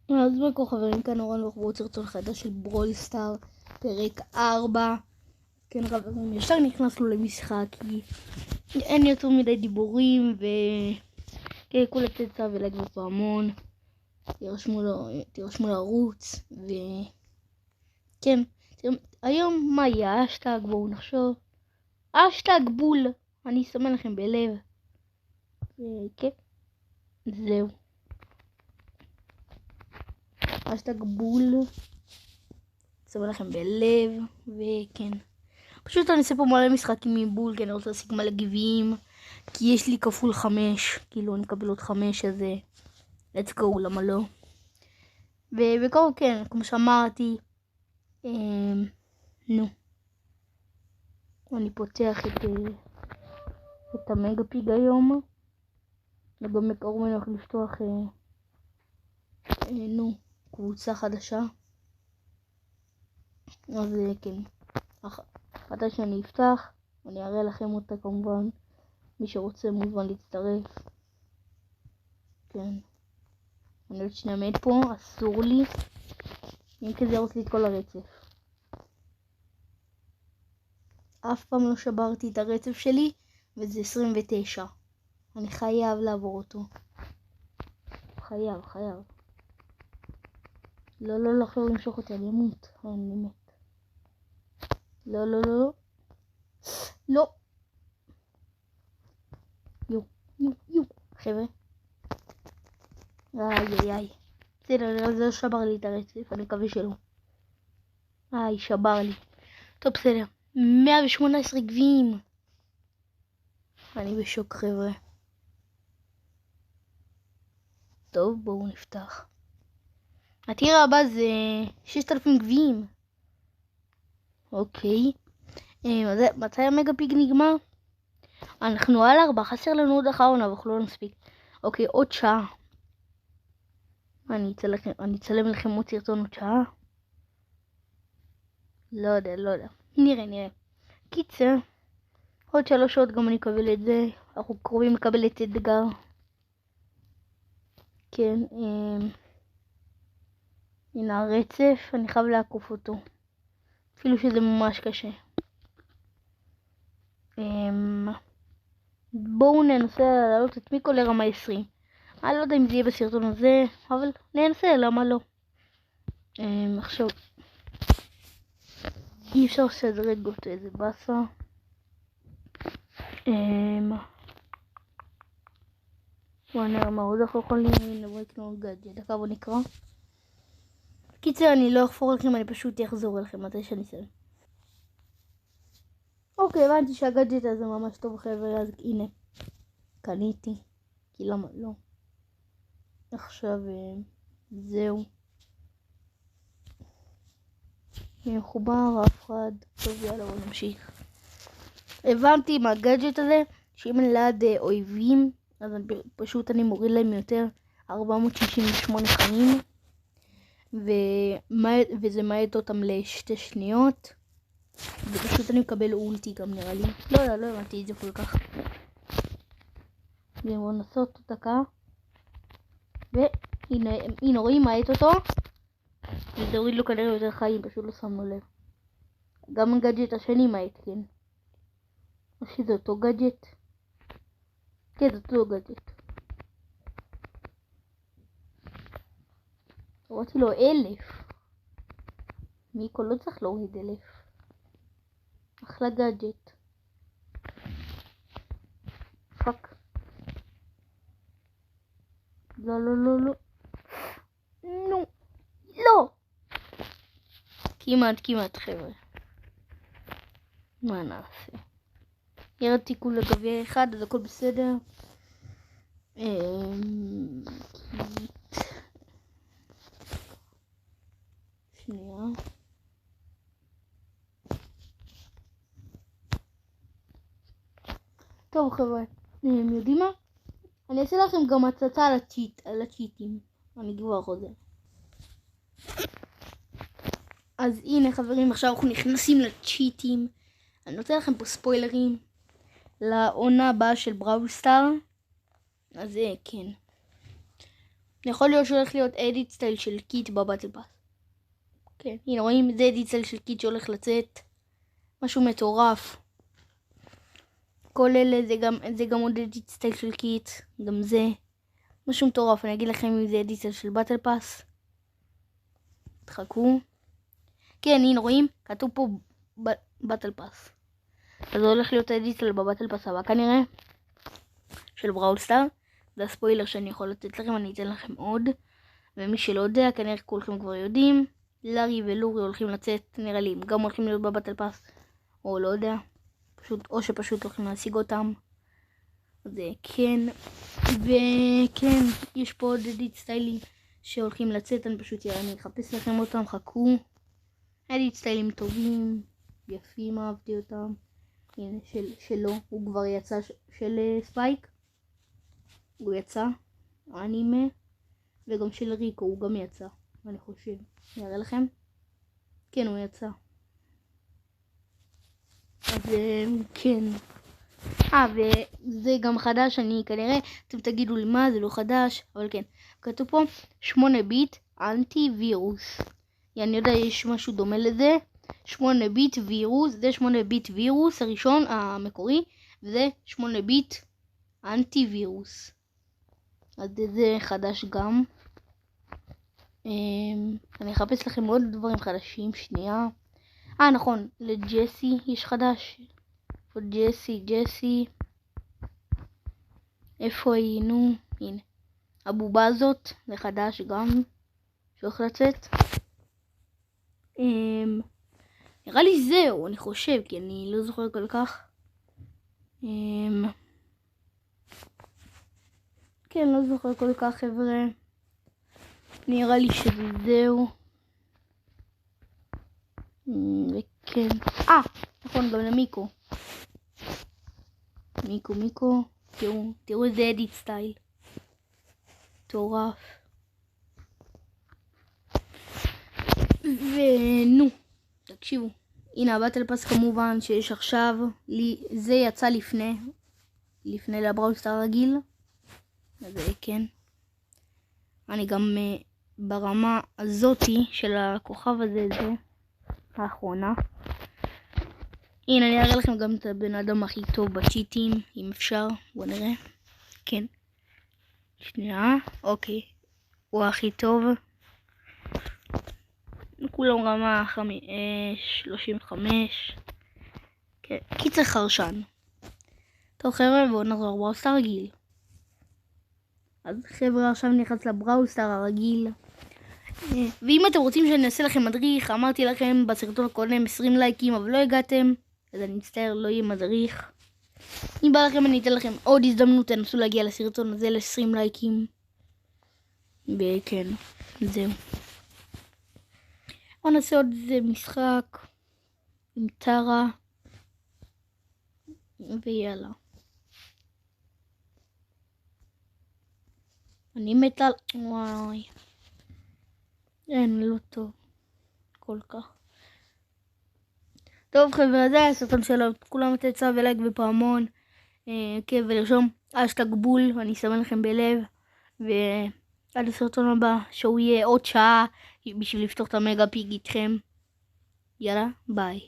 אז בכל חברים, כאן אורן וחברות סרטון חדש של ברול סטאר, פרק 4. כן חברים, ישר נכנסנו למשחק, כי אין יותר מדי דיבורים, וכן, כולה תצא ולייק ופעמון, תירשמו לערוץ, וכן, היום מה יהיה האשטג, בואו נחשוב, האשטג בול, אני אסמן לכם בלב, וכן, זהו. האשטג בול, אסמן לכם בלב, וכן. פשוט אני אעשה פה מלא משחקים עם בול, כי אני רוצה להשיג מלא גביעים, כי יש לי כפול 5, כאילו אני מקבל עוד 5, אז let's go, למה לא? ובקרוב כן, כמו שאמרתי, נו, אני פותח את המגה פיג היום, וגם בקרוב אני הולך לפתוח, קבוצה חדשה, אז כן, אחרי שאני אפתח, אני אראה לכם אותה כמובן, מי שרוצה מוזמן להצטרף, כן. אני עוד שנייה עמד פה, אסור לי, אם כזה רוצה לי את כל הרצף. אף פעם לא שברתי את הרצף שלי, וזה 29. אני חייב לעבור אותו. חייב. לא לחזור למשוך אותי, אני אמות. אני מת. לא. לא. יו. חבר'ה. איי. בסדר, זה לא שבר לי את הרצף, אני מקווה שלא. שבר לי. טוב, בסדר. 118 גביעים. אני בשוק, חבר'ה. טוב, בואו נפתח. הטיר הבא זה 6,000 גביעים. אוקיי. מתי המגה פיג נגמר? אנחנו על 4, חסר לנו עוד אחרון, אבל אנחנו לא נספיק. אוקיי, עוד שעה. אני אצלם לכם עוד סרטון עוד שעה. לא יודע. נראה. קיצר, עוד 3 שעות גם אני אקבל את זה. אנחנו קרובים לקבל את אתגר. כן, הנה הרצף, אני חייב לעקוף אותו. אפילו שזה ממש קשה. בואו ננסה לעלות את מיקו לרמה 20. אני לא יודע אם זה יהיה בסרטון הזה, אבל ננסה, למה לא? עכשיו, אי אפשר לשדרג אותו, איזה בסה. בואו נראה מה עוד אנחנו יכולים לבוא לקנות גאדג'ט. דקה, בואו נקרא. קיצר, אני לא אחפור לכם, אני פשוט אחזור אליכם מתי שאני אסיים. אוקיי, הבנתי שהגאדג'ט הזה ממש טוב, חבר'ה, אז הנה, קניתי, כי למה לא? עכשיו, זהו. מחובר, אף אחד. טוב, יאללה, בוא נמשיך. הבנתי מהגאדג'ט הזה, שאם אני ליד אויבים, אז פשוט אני מוריד להם יותר 468 חיים, וזה מעט אותם ל2 שניות, ופשוט אני מקבל אולטי גם נראה לי. לא הבנתי את זה כל כך. בואו נעשות דקה. והנה רואים מעט אותו, וזה הוריד לו כנראה יותר חיים, פשוט לא שמנו לב. גם הגאדג'ט השני מעט, כן. או שזה אותו גאדג'ט? כן, זה אותו גאדג'ט. הורדתי לו 1000. מיקו לא צריך להוריד 1000. אחלה גאדג'ט. פאק. לא. נו. לא. כמעט חבר'ה. מה נעשה? ירדתי כולה גביע אחד, אז הכל בסדר. שנייה. טוב חבר'ה, יודעים מה? אני אעשה לכם גם הצצה על הצ'יטים. אני כבר חוזר. אז הנה חברים, עכשיו אנחנו נכנסים לצ'יטים. אני נותן לכם פה ספוילרים לעונה הבאה של ברול סטאר. אז כן. יכול להיות שהולך להיות אדיט סטייל של קיט בבטל פאס. כן, הנה רואים, זה אדיט סטייל של קיט שהולך לצאת. משהו מטורף. כל אלה זה גם עוד אדיט סטייל של קיט. גם זה. משהו מטורף, אני אגיד לכם אם זה אדיט סטייל של בטל פאס. תחכו. כן, הנה רואים, כתוב פה בטל פאס. אז זה הולך להיות אדיט סטייל בבטל פאס הבא כנראה. של בראול סטאר. זה הספוילר שאני יכול לתת לכם, אני אתן לכם עוד. ומי שלא יודע, כנראה כולכם כבר יודעים. לארי ולורי הולכים לצאת, נראה לי, גם הולכים להיות בבטל פאס. או לא יודע. או שפשוט הולכים להשיג אותם. זה כן. וכן, יש פה עוד אדיט סטיילים שהולכים לצאת, אני אחפש לכם אותם, חכו. אדיט סטיילים טובים, יפים, אהבתי אותם. הנה, שלו, הוא כבר יצא, של ספייק. הוא יצא, האנימה, וגם של ריקו, הוא גם יצא, אני חושב. אני אראה לכם. כן, הוא יצא. אז כן. וזה גם חדש, אני כנראה, אתם תגידו לי מה, זה לא חדש, אבל כן. כתוב פה 8 ביט אנטי וירוס. אני יודע, יש משהו דומה לזה. 8 ביט וירוס, זה 8 ביט וירוס הראשון, המקורי, וזה 8 ביט אנטי וירוס. אז זה חדש גם. אני אחפש לכם עוד דברים חדשים, שנייה. נכון, לג'סי יש חדש. ג'סי. איפה היינו? הנה. הבובה הזאת, זה חדש גם. שהולך לצאת. נראה לי זהו, אני חושב, כי אני לא זוכר כל כך. כן, לא זוכר כל כך, חבר'ה. נראה לי שזהו. וכן. נכון, גם למיקו. מיקו. תראו איזה אדיט סטייל. מטורף. ונו, תקשיבו. הנה הבטל פאס כמובן שיש עכשיו. זה יצא לפני לבראול סטאר רגיל. אז כן. אני גם ברמה הזאתי של הכוכב הזה, זה האחרונה. הנה אני אראה לכם גם את הבן אדם הכי טוב בצ'יטים, אם אפשר, בוא נראה. כן. שנייה, אוקיי. הוא הכי טוב. כולם רמה 35. כן. קיצר חרשן. טוב חבר'ה, בואו נחזור לבראול סטאר רגיל. אז חבר'ה, עכשיו נכנס לבראול סטאר הרגיל. ואם אתם רוצים שאני אעשה לכם מדריך, אמרתי לכם בסרטון הקודם 20 לייקים, אבל לא הגעתם, אז אני מצטער, לא יהיה מדריך. אם בא לכם אני אתן לכם עוד הזדמנות, תנסו להגיע לסרטון הזה ל-20 לייקים. וכן, זהו. בוא נעשה עוד איזה משחק עם טרה. ויאללה. אני מת על... וואי. אין, לא טוב. כל כך. טוב חבר'ה, זה היה הסרטון שלנו. כולם תצא ולייק ופעמון. כן, ולרשום אשטג בול. אני אסמן לכם בלב. ועד הסרטון הבא, שהוא יהיה עוד שעה בשביל לפתוח את המגה פיג איתכם. יאללה, ביי.